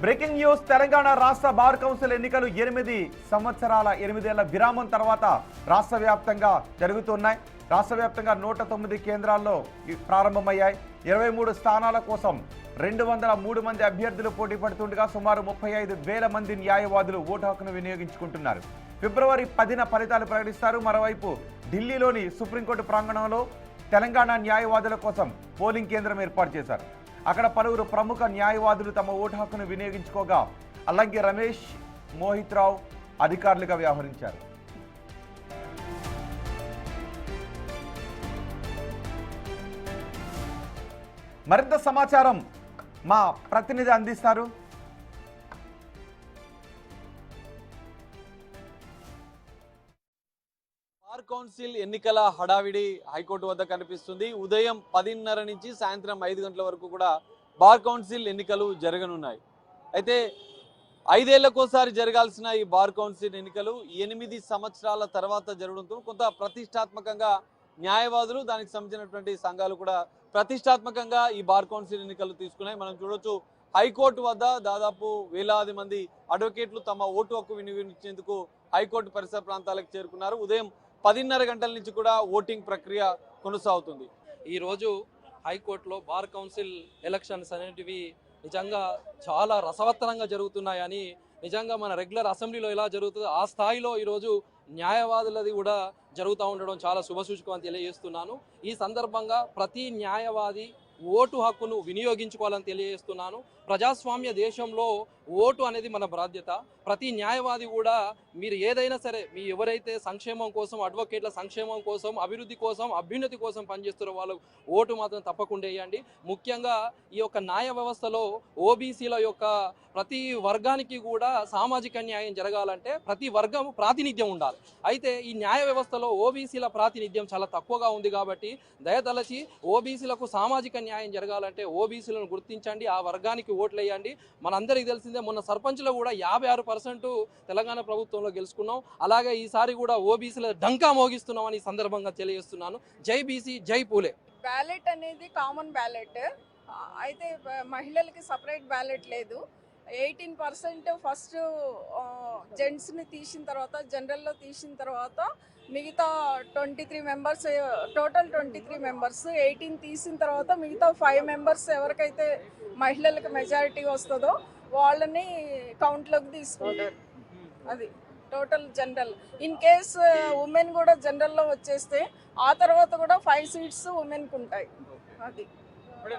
Breaking news. Telangana రాష్ట్ర bar council ఎన్నికలు 8 ఏళ్ల విరామం తర్వాత రాష్ట్ర వ్యాప్తంగా జరుగుతున్నాయి. రాష్ట్ర వ్యాప్తంగా 109 కేంద్రాల్లో ప్రారంభమయ్యాయి. 23 స్థానాల కోసం 203 మంది అభ్యర్థులు పోటీ పడుతుండగా సుమారు 35,000 మంది న్యాయవాదులు ఓటు హక్కును వినియోగించుకుంటున్నారు. ఫిబ్రవరి 10న ఫలితాలు ప్రకటిస్తారు. మరోవైపు ఢిల్లీలోని సుప్రీంకోర్టు ప్రాంగణంలో తెలంగాణ న్యాయవాదుల కోసం పోలింగ్ కేంద్రం ఏర్పాటు చేశారు. అక్కడ పలువురు ప్రముఖ న్యాయవాదులు తమ ఓటు హక్కును వినియోగించుకోగా అల్లంకి రమేష్, మోహిత్ రావు అధికారులుగా వ్యవహరించారు. మరింత సమాచారం మా ప్రతినిధి అందిస్తారు. బార్ కౌన్సిల్ ఎన్నికల హడావిడి హైకోర్టు వద్ద కనిపిస్తుంది. ఉదయం 10:30 నుంచి సాయంత్రం 5 గంటల వరకు కూడా బార్ కౌన్సిల్ ఎన్నికలు జరగనున్నాయి. అయితే 5 ఏళ్లకోసారి జరగాల్సిన ఈ బార్ కౌన్సిల్ ఎన్నికలు 8 సంవత్సరాల తర్వాత జరగడంతో కొంత ప్రతిష్టాత్మకంగా న్యాయవాదులు, దానికి సంబంధించినటువంటి సంఘాలు కూడా ప్రతిష్టాత్మకంగా ఈ బార్ కౌన్సిల్ ఎన్నికలు తీసుకున్నాయి. మనం చూడొచ్చు, హైకోర్టు వద్ద దాదాపు వేలాది మంది అడ్వకేట్లు తమ ఓటు హక్కు వినియోగించేందుకు హైకోర్టు పరిసర ప్రాంతాలకు చేరుకున్నారు. ఉదయం 10:30 గంటల నుంచి కూడా ఓటింగ్ ప్రక్రియ కొనసాగుతుంది. ఈరోజు హైకోర్టులో బార్ కౌన్సిల్ ఎలక్షన్స్ అనేటివి నిజంగా చాలా రసవత్తరంగా జరుగుతున్నాయని, నిజంగా మన రెగ్యులర్ అసెంబ్లీలో ఎలా జరుగుతుందో ఆ స్థాయిలో ఈరోజు న్యాయవాదులది కూడా జరుగుతూ ఉండడం చాలా శుభసూచకం అని తెలియజేస్తున్నాను. ఈ సందర్భంగా ప్రతి న్యాయవాది ఓటు హక్కును వినియోగించుకోవాలని తెలియజేస్తున్నాను. ప్రజాస్వామ్య దేశంలో ఓటు అనేది మన బాధ్యత. ప్రతి న్యాయవాది కూడా మీరు ఏదైనా సరే, మీ ఎవరైతే సంక్షేమం కోసం, అడ్వకేట్ల సంక్షేమం కోసం, అభివృద్ధి కోసం, అభ్యున్నతి కోసం పనిచేస్తున్న వాళ్ళకు ఓటు మాత్రం తప్పకుండా వేయండి. ముఖ్యంగా ఈ యొక్క న్యాయ వ్యవస్థలో ఓబీసీల యొక్క ప్రతి వర్గానికి కూడా సామాజిక న్యాయం జరగాలంటే ప్రతి వర్గం ప్రాతినిధ్యం ఉండాలి. అయితే ఈ న్యాయ వ్యవస్థలో ఓబీసీల ప్రాతినిధ్యం చాలా తక్కువగా ఉంది. కాబట్టి దయతలచి ఓబీసీలకు సామాజిక న్యాయం జరగాలంటే ఓబీసీలను గుర్తించండి, ఆ వర్గానికి ఓట్లు వేయండి. మనందరికీ తెలిసిందే, మొన్న సర్పంచ్లో కూడా 56% తెలంగాణ ప్రభుత్వంలో గెలుచుకున్నాం. అలాగే ఈసారి కూడా ఓబీసీల డంకా మోగిస్తున్నామని ఈ సందర్భంగా తెలియజేస్తున్నాను. జై బీసీ, జై పూలే. బ్యాలెట్ అనేది కామన్ బ్యాలెట్, అయితే మహిళలకి సపరేట్ బ్యాలెట్ లేదు. 18% ఫస్ట్ జెంట్స్ని తీసిన తర్వాత, జనరల్లో తీసిన తర్వాత మిగతా 23 మెంబర్స్, టోటల్ 23 మెంబర్స్, 18 తీసిన తర్వాత మిగతా 5 మెంబర్స్ ఎవరికైతే మహిళలకు మెజారిటీ వస్తుందో వాళ్ళని కౌంట్లోకి తీసుకుంటారు. అది total general. In case women కూడా జనరల్లో వచ్చేస్తే ఆ తర్వాత కూడా 5 సీట్స్ ఉమెన్కి ఉంటాయి. అది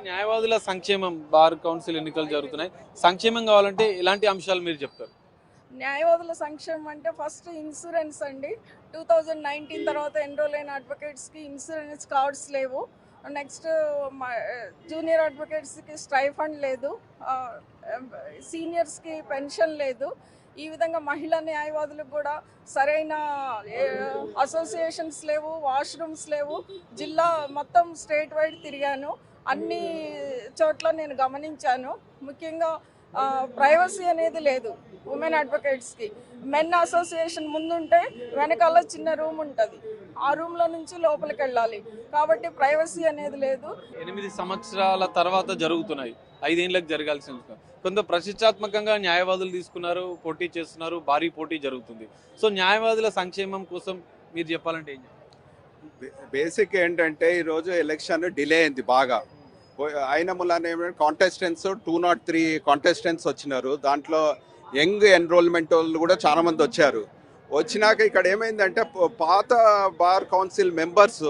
న్యాయవాదుల సంక్షేమం, బార్ కౌన్సిల్ ఎన్నికలు జరుగుతున్నాయి, సంక్షేమం కావాలంటే ఎలాంటి అంశాలు మీరు చెప్తారు? న్యాయవాదుల సంక్షేమం అంటే ఫస్ట్ ఇన్సూరెన్స్ అండి. 2019 తర్వాత ఎన్రోల్ అయిన అడ్వకేట్స్కి ఇన్సూరెన్స్ కార్డ్స్ లేవు. నెక్స్ట్ జూనియర్ అడ్వకేట్స్కి స్టైఫండ్ లేదు, సీనియర్స్కి పెన్షన్ లేదు. ఈ విధంగా మహిళా న్యాయవాదులకు కూడా సరైన అసోసియేషన్స్ లేవు, వాష్రూమ్స్ లేవు. జిల్లా మొత్తం స్టేట్ వైడ్ తిరిగాను, అన్ని చోట్ల నేను గమనించాను. ముఖ్యంగా ప్రైవసీ అనేది లేదు ఉమెన్ అడ్వకేట్స్కి. మెన్ అసోసియేషన్ ముందుంటే వెనకాల చిన్న రూమ్ ఉంటుంది, ఆ రూమ్లో నుంచి లోపలికి వెళ్ళాలి. కాబట్టి ప్రైవసీ అనేది లేదు. 8 సంవత్సరాల తర్వాత జరుగుతున్నాయి, 5 ఏళ్ళకి జరగాల్సిన కొంత ప్రతిష్టాత్మకంగా న్యాయవాదులు తీసుకున్నారు, పోటీ చేస్తున్నారు, భారీ పోటీ జరుగుతుంది. సో న్యాయవాదుల సంక్షేమం కోసం మీరు చెప్పాలంటే ఏం చెప్తారు? బేసిక్ ఏంటంటే ఈరోజు ఎలక్షన్ డిలే అయింది బాగా. అయిన మూలాన ఏమంటే కాంటెస్టెంట్స్ 203 కాంటెస్టెంట్స్ వచ్చినారు. దాంట్లో యంగ్ ఎన్రోల్మెంట్ వాళ్ళు కూడా చాలా మంది వచ్చారు. వచ్చినాక ఇక్కడ ఏమైందంటే పాత బార్ కౌన్సిల్ మెంబర్స్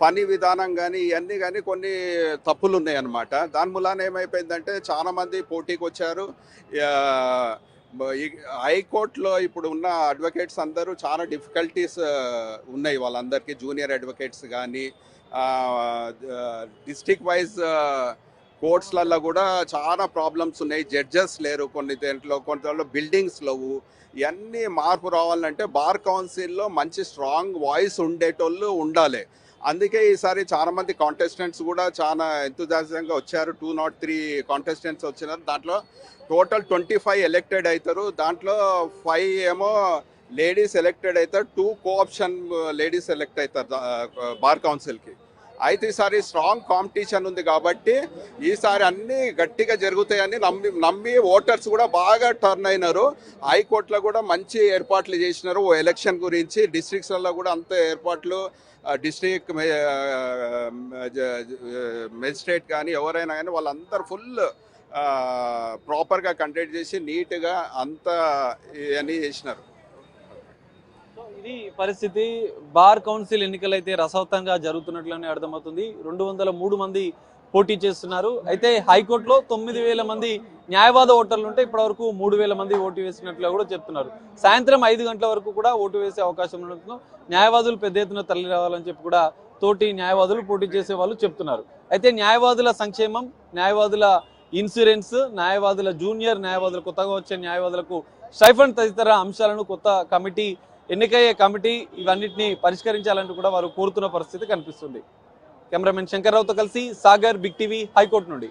పని విధానం కానీ ఇవన్నీ కానీ కొన్ని తప్పులు ఉన్నాయి అన్నమాట. దాని మూలాన ఏమైపోయిందంటే చాలా మంది పోటీకి వచ్చారు. హైకోర్టులో ఇప్పుడు ఉన్న అడ్వకేట్స్ అందరూ చాలా డిఫికల్టీస్ ఉన్నాయి వాళ్ళందరికీ. జూనియర్ అడ్వకేట్స్ కానీ డిస్ట్రిక్ట్ వైజ్ కోర్ట్స్లలో కూడా చాలా ప్రాబ్లమ్స్ ఉన్నాయి. జడ్జెస్ లేరు, కొన్ని కొంత బిల్డింగ్స్ లేవు. ఇవన్నీ మార్పు రావాలంటే బార్ కౌన్సిల్లో మంచి స్ట్రాంగ్ వాయిస్ ఉండేటోళ్ళు ఉండాలి. అందుకే ఈసారి చాలా మంది కాంటెస్టెంట్స్ కూడా చాలా ఎంతూజియాజంగా వచ్చారు. 203 కాంటెస్టెంట్స్ వచ్చినారు. దాంట్లో టోటల్ 25 ఎలక్టెడ్ అవుతారు. దాంట్లో 5 ఏమో లేడీస్ ఎలక్టెడ్ అవుతారు, 2 కోఆప్షన్ లేడీస్ ఎలెక్ట్ అవుతారు బార్ కౌన్సిల్కి. అయితే ఈసారి స్ట్రాంగ్ కాంపిటీషన్ ఉంది కాబట్టి ఈసారి అన్నీ గట్టిగా జరుగుతాయని నమ్మి ఓటర్స్ కూడా బాగా టర్న్ అయినారు. హైకోర్టులో కూడా మంచి ఏర్పాట్లు చేసినారు ఎలక్షన్ గురించి. డిస్ట్రిక్ట్స్లలో కూడా అంత ఏర్పాట్లు డిస్ట్రిక్ట్ మెజిస్ట్రేట్ కానీ ఎవరైనా కానీ వాళ్ళందరూ ఫుల్ ప్రాపర్గా కండక్ట్ చేసి నీట్గా అంతా ఇవన్నీ చేసినారు. ఇది పరిస్థితి. బార్ కౌన్సిల్ ఎన్నికలు అయితే రసవత్తంగా జరుగుతున్నట్లనే అర్థమవుతుంది. 203 మంది పోటీ చేస్తున్నారు. అయితే హైకోర్టులో 9,000 మంది న్యాయవాద ఓటర్లు ఉంటే ఇప్పటివరకు 3,000 మంది ఓటు వేసినట్లు కూడా చెప్తున్నారు. సాయంత్రం 5 గంటల వరకు కూడా ఓటు వేసే అవకాశం ఉండడంతో న్యాయవాదులు పెద్ద ఎత్తున తరలి రావాలని చెప్పి కూడా తోటి న్యాయవాదులు పోటీ చేసే వాళ్ళు చెప్తున్నారు. అయితే న్యాయవాదుల సంక్షేమం, న్యాయవాదుల ఇన్సూరెన్స్, న్యాయవాదుల జూనియర్ న్యాయవాదులు, కొత్తగా వచ్చే న్యాయవాదులకు స్టైఫండ్ తదితర అంశాలను కొత్త కమిటీ, ఎన్నికయ్యే కమిటీ ఇవన్నిటిని పరిష్కరించాలంటూ కూడా వారు కోరుతున్న పరిస్థితి కనిపిస్తుంది. కెమెరామెన్ శంకర్రావుతో కలిసి సాగర్, బిగ్ టీవీ, హైకోర్టు నుండి.